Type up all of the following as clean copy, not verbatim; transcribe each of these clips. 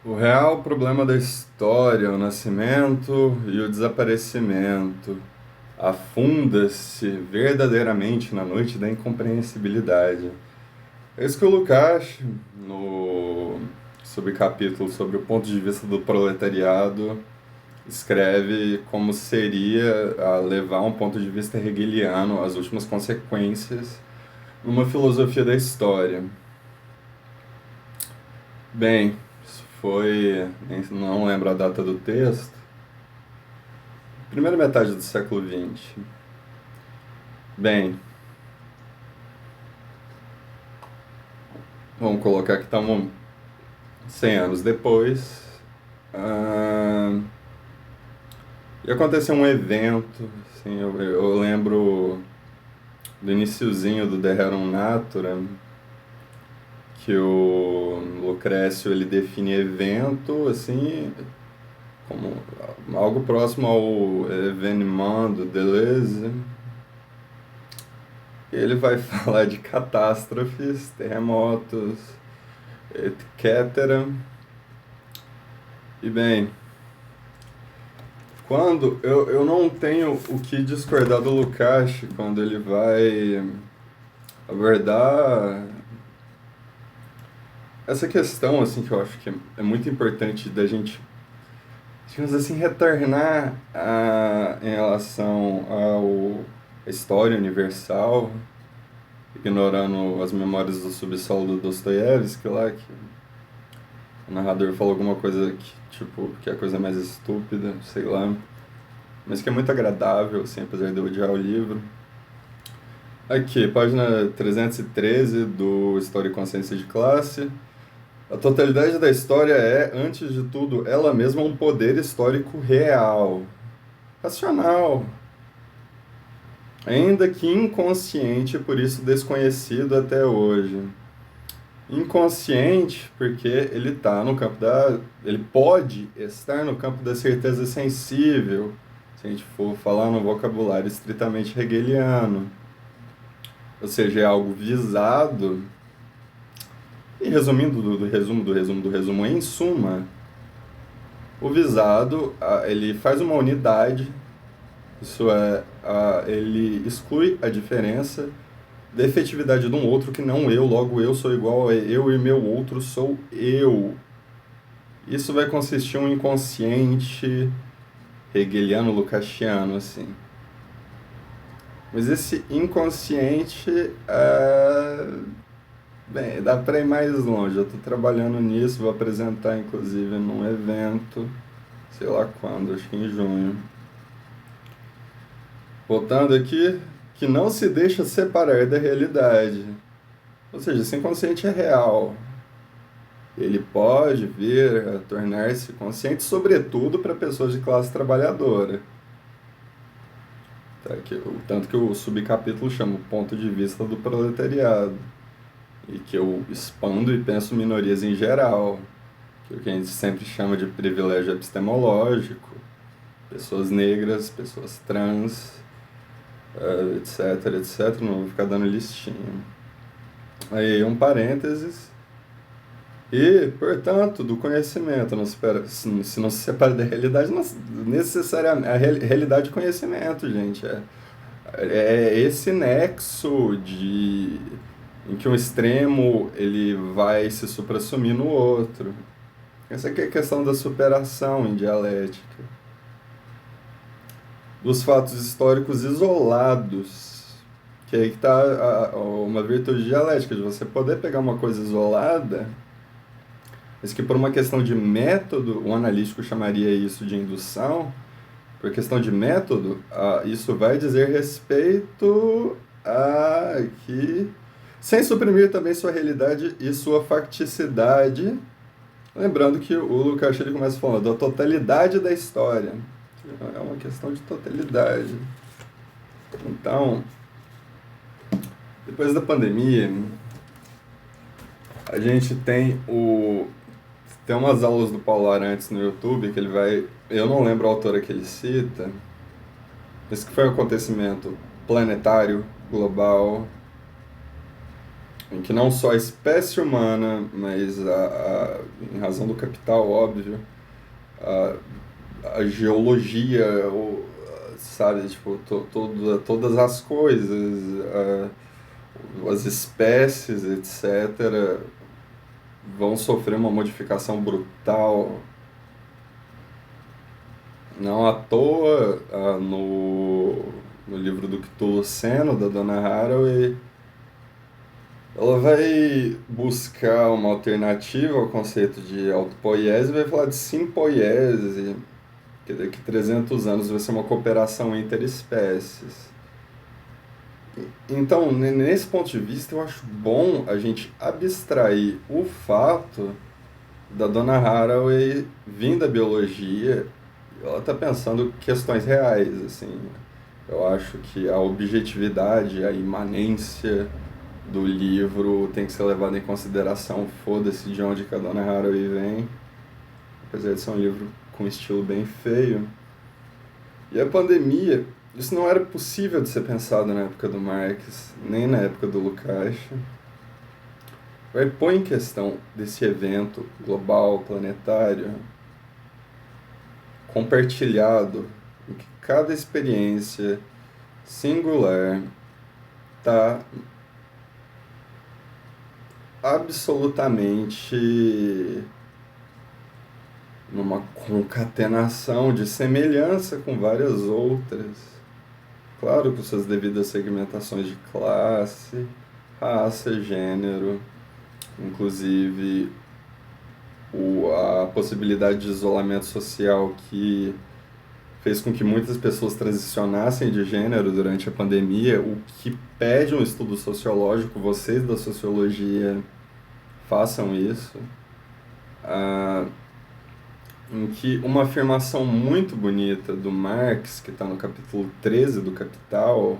O real problema da história, o nascimento e o desaparecimento, afunda-se verdadeiramente na noite da incompreensibilidade. É isso que o Lukács, no subcapítulo sobre o ponto de vista do proletariado, escreve como seria levar um ponto de vista hegeliano às últimas consequências numa filosofia da história. Bem, isso foi, não lembro a data do texto, primeira metade do século XX. Bem, vamos colocar que estamos 100 anos depois. ah, e aconteceu um evento, assim, eu lembro do iniciozinho do De Rerum Natura, que o Lucrécio ele define evento assim como algo próximo ao evénement de Deleuze. Ele vai falar de catástrofes, terremotos, etc. E bem, quando eu não tenho o que discordar do Lukács quando ele vai abordar essa questão assim que eu acho que é muito importante da gente, digamos assim, retornar em relação ao à história universal, ignorando as memórias do subsolo do Dostoiévski lá, que o narrador falou alguma coisa que, tipo, que é a coisa mais estúpida, sei lá, mas que é muito agradável, assim, apesar de eu odiar o livro. Aqui, página 313 do História e Consciência de Classe. A totalidade da história é, antes de tudo, ela mesma um poder histórico real, racional, ainda que inconsciente, por isso desconhecido até hoje. Inconsciente, porque ele tá no campo da. Ele pode estar no campo da certeza sensível, se a gente for falar no vocabulário estritamente hegeliano. Ou seja, é algo visado. E resumindo do resumo, em suma, o visado, ele faz uma unidade, isso é, ele exclui a diferença da efetividade de um outro que não eu, logo eu sou igual a eu e meu outro sou eu. Isso vai consistir em um inconsciente hegeliano, lucasiano, assim. Mas esse inconsciente, bem, dá para ir mais longe. Eu estou trabalhando nisso, vou apresentar inclusive num evento, sei lá quando, acho que em junho. Voltando aqui, que não se deixa separar da realidade. Ou seja, esse inconsciente é real. Ele pode vir a tornar-se consciente, sobretudo para pessoas de classe trabalhadora. Tá? Tanto que o subcapítulo chama o ponto de vista do proletariado. E que eu expando e penso minorias em geral, que é o que a gente sempre chama de privilégio epistemológico, pessoas negras, pessoas trans, etc, etc. Não vou ficar dando listinha. Aí, um parênteses. E, portanto, do conhecimento, não se não se separa da realidade, não, necessariamente. A realidade é conhecimento, gente. É esse nexo em que um extremo ele vai se suprassumir no outro. Essa aqui é a questão da superação em dialética. Dos fatos históricos isolados, que aí está uma virtude dialética, de você poder pegar uma coisa isolada, mas que por uma questão de método, o analítico chamaria isso de indução, por questão de método, isso vai dizer respeito a que, sem suprimir também sua realidade e sua facticidade, lembrando que o Lukács ele começa falando da totalidade da história. É uma questão de totalidade. Então, depois da pandemia, a gente tem umas aulas do Paulo Arantes no YouTube que ele vai. Eu não lembro a autora que ele cita. Esse que foi um acontecimento planetário, global, em que não só a espécie humana, mas em razão do capital, óbvio, a, a geologia, sabe, tipo, todas as coisas, as espécies, etc., vão sofrer uma modificação brutal. Não à toa, no livro do Cthulhu-Ceno, da Donna Haraway, ela vai buscar uma alternativa ao conceito de autopoiese e vai falar de simpoiese, que daqui a 300 anos vai ser uma cooperação interespécies. Então, nesse ponto de vista, eu acho bom a gente abstrair o fato da Donna Haraway vir da biologia. Ela está pensando questões reais, assim. Eu acho que a objetividade, a imanência do livro tem que ser levada em consideração, foda-se de onde que a Donna Haraway vem, apesar de ser um livro com um estilo bem feio. E a pandemia, isso não era possível de ser pensado na época do Marx, nem na época do Lukács. Vai pôr em questão desse evento global, planetário, compartilhado, em que cada experiência singular está absolutamente numa concatenação de semelhança com várias outras. Claro, com suas devidas segmentações de classe, raça, gênero, inclusive a possibilidade de isolamento social que fez com que muitas pessoas transicionassem de gênero durante a pandemia, o que pede um estudo sociológico, vocês da sociologia façam isso, em que uma afirmação muito bonita do Marx, que está no capítulo 13 do Capital,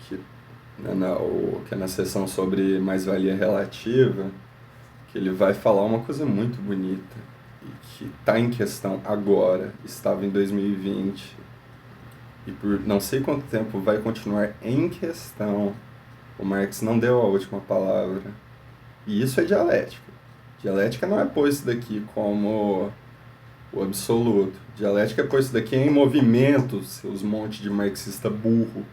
que é na seção sobre mais-valia relativa, que ele vai falar uma coisa muito bonita, e que está em questão agora, estava em 2020, e por não sei quanto tempo vai continuar em questão. O Marx não deu a última palavra. E isso é dialética. Dialética não é pôr isso daqui como o absoluto. Dialética é pôr isso daqui em movimento, seus montes de marxista burro.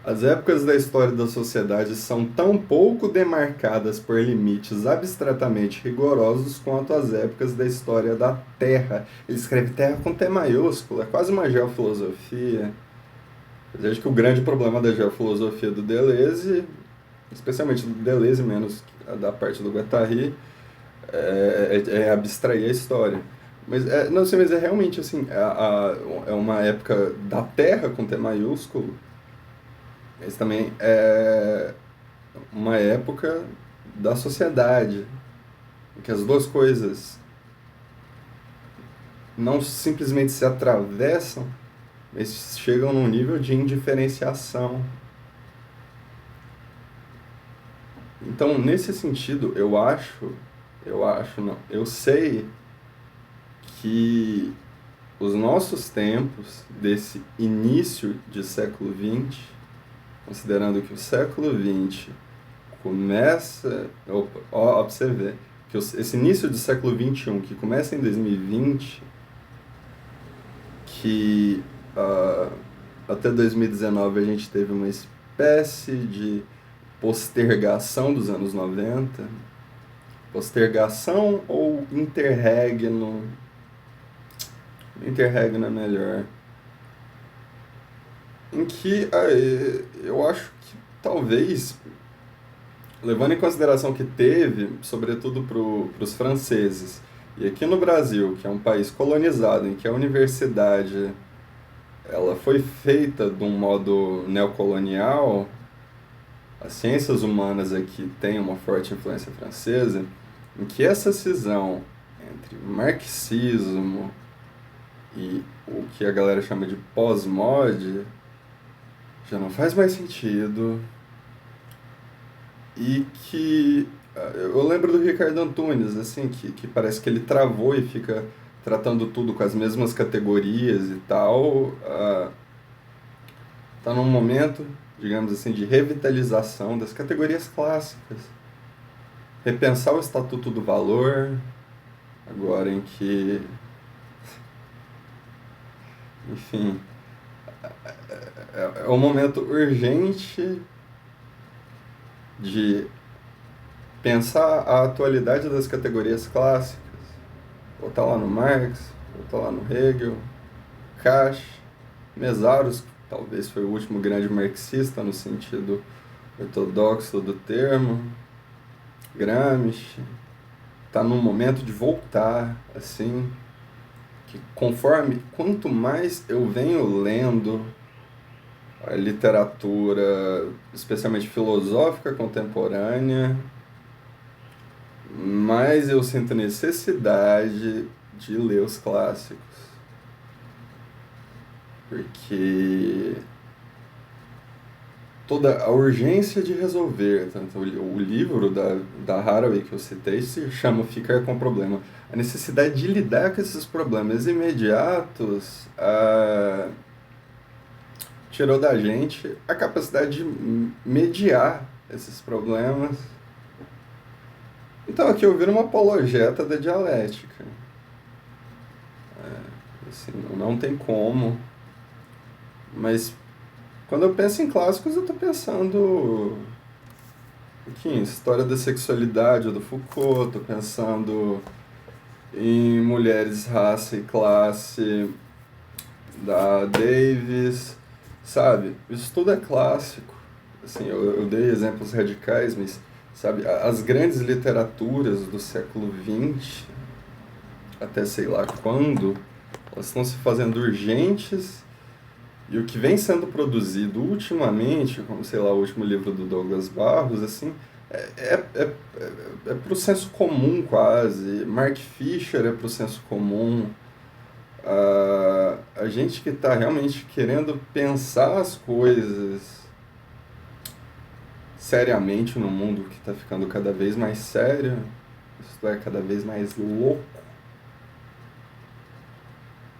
As épocas da história da sociedade são tão pouco demarcadas por limites abstratamente rigorosos quanto as épocas da história da Terra. Ele escreve Terra com T maiúsculo, é quase uma geofilosofia. Apesar de que o grande problema da geofilosofia do Deleuze, especialmente do Deleuze, menos da parte do Guattari, é abstrair a história. Mas não sei, mas é realmente assim, é uma época da Terra com T maiúsculo, mas também é uma época da sociedade, em que as duas coisas não simplesmente se atravessam, mas chegam num nível de indiferenciação. Então, nesse sentido, eu sei que os nossos tempos, desse início de século XX, considerando que o século XX começa... Ó, pra você ver, que esse início do século XXI, que começa em 2020, que até 2019 a gente teve uma espécie de postergação dos anos 90, postergação ou interregno? Interregno é melhor. Em que eu acho que talvez, levando em consideração que teve, sobretudo para os franceses, e aqui no Brasil, que é um país colonizado, em que a universidade ela foi feita de um modo neocolonial, as ciências humanas aqui têm uma forte influência francesa, em que essa cisão entre marxismo e o que a galera chama de pós-mod já não faz mais sentido, e que eu lembro do Ricardo Antunes, assim, que parece que ele travou e fica tratando tudo com as mesmas categorias e tal. Tá num momento digamos assim, de revitalização das categorias clássicas. Repensar o Estatuto do Valor, agora em que, enfim, é um momento urgente de pensar a atualidade das categorias clássicas, botar lá no Marx, botar lá no Hegel, Cash, Mesaros, que talvez foi o último grande marxista no sentido ortodoxo do termo, Gramsci, está num momento de voltar, assim, que conforme, quanto mais eu venho lendo a literatura, especialmente filosófica contemporânea, mais eu sinto necessidade de ler os clássicos. Porque toda a urgência de resolver, tanto o livro da Haraway que eu citei se chama Ficar com o Problema. A necessidade de lidar com esses problemas imediatos tirou da gente a capacidade de mediar esses problemas. Então aqui eu viro uma apologeta da dialética. Assim, não tem como. Mas quando eu penso em clássicos, eu estou pensando aqui, em História da Sexualidade, do Foucault, estou pensando em Mulheres, Raça e Classe, da Davis, sabe? Isso tudo é clássico. Assim, eu dei exemplos radicais, mas, sabe, as grandes literaturas do século XX, até sei lá quando, elas estão se fazendo urgentes. E o que vem sendo produzido ultimamente, como, sei lá, o último livro do Douglas Barros, assim, é pro senso comum quase. Mark Fisher é pro senso comum. A gente que está realmente querendo pensar as coisas seriamente no mundo que está ficando cada vez mais sério, isto é, cada vez mais louco,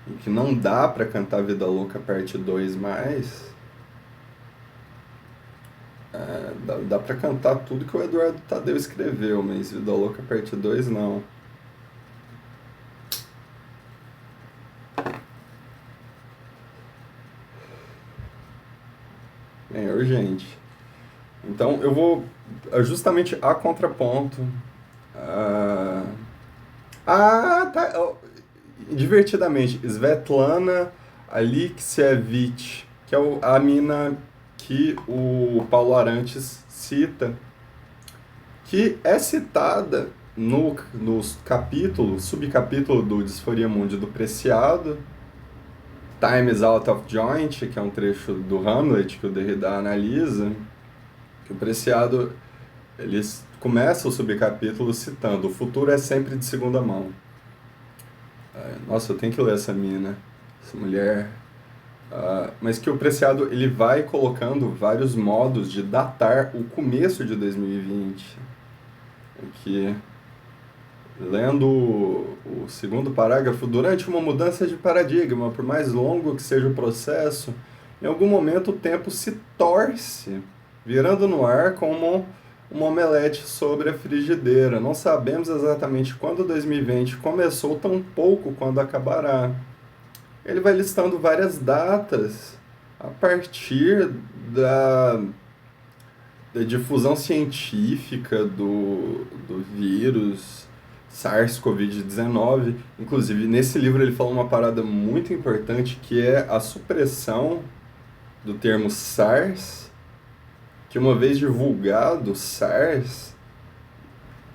e que não dá para cantar Vida Louca parte 2 mais, dá para cantar tudo que o Eduardo Tadeu escreveu, mas Vida Louca parte 2 não. É urgente. Então eu vou justamente a contraponto. Tá. Divertidamente, Svetlana Alexievich, que é a mina que o Paulo Arantes cita, que é citada nos capítulos, subcapítulo do Disforia Mundi do Preciado, Time is Out of Joint, que é um trecho do Hamlet que o Derrida analisa, que o Preciado, ele começa o subcapítulo citando: o futuro é sempre de segunda mão. Nossa, eu tenho que ler essa mina, essa mulher. Mas que o Preciado, ele vai colocando vários modos de datar o começo de 2020. Que, lendo o segundo parágrafo, durante uma mudança de paradigma, por mais longo que seja o processo, em algum momento o tempo se torce, virando no ar como uma omelete sobre a frigideira. Não sabemos exatamente quando 2020 começou, tão pouco quando acabará. Ele vai listando várias datas a partir da difusão científica do vírus SARS-CoV-19. Inclusive, nesse livro ele fala uma parada muito importante, que é a supressão do termo SARS, que uma vez divulgado SARS,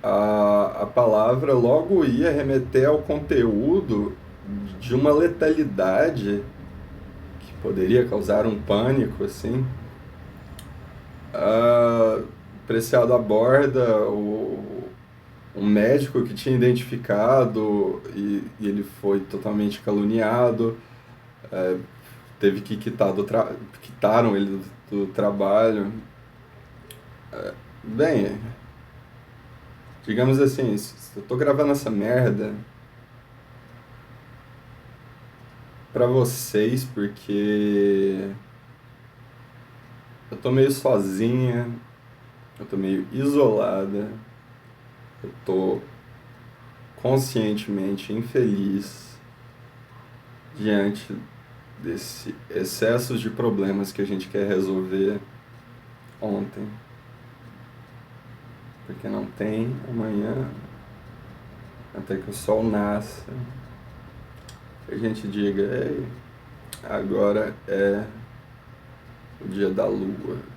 a palavra logo ia remeter ao conteúdo de uma letalidade que poderia causar um pânico, assim. Preciado aborda um médico que tinha identificado e ele foi totalmente caluniado, teve que quitaram ele do trabalho. Bem, digamos assim, eu tô gravando essa merda pra vocês porque eu tô meio sozinha, eu tô meio isolada, eu tô conscientemente infeliz diante desse excesso de problemas que a gente quer resolver ontem. Porque não tem amanhã, até que o sol nasça, que a gente diga, ei, agora é o dia da lua.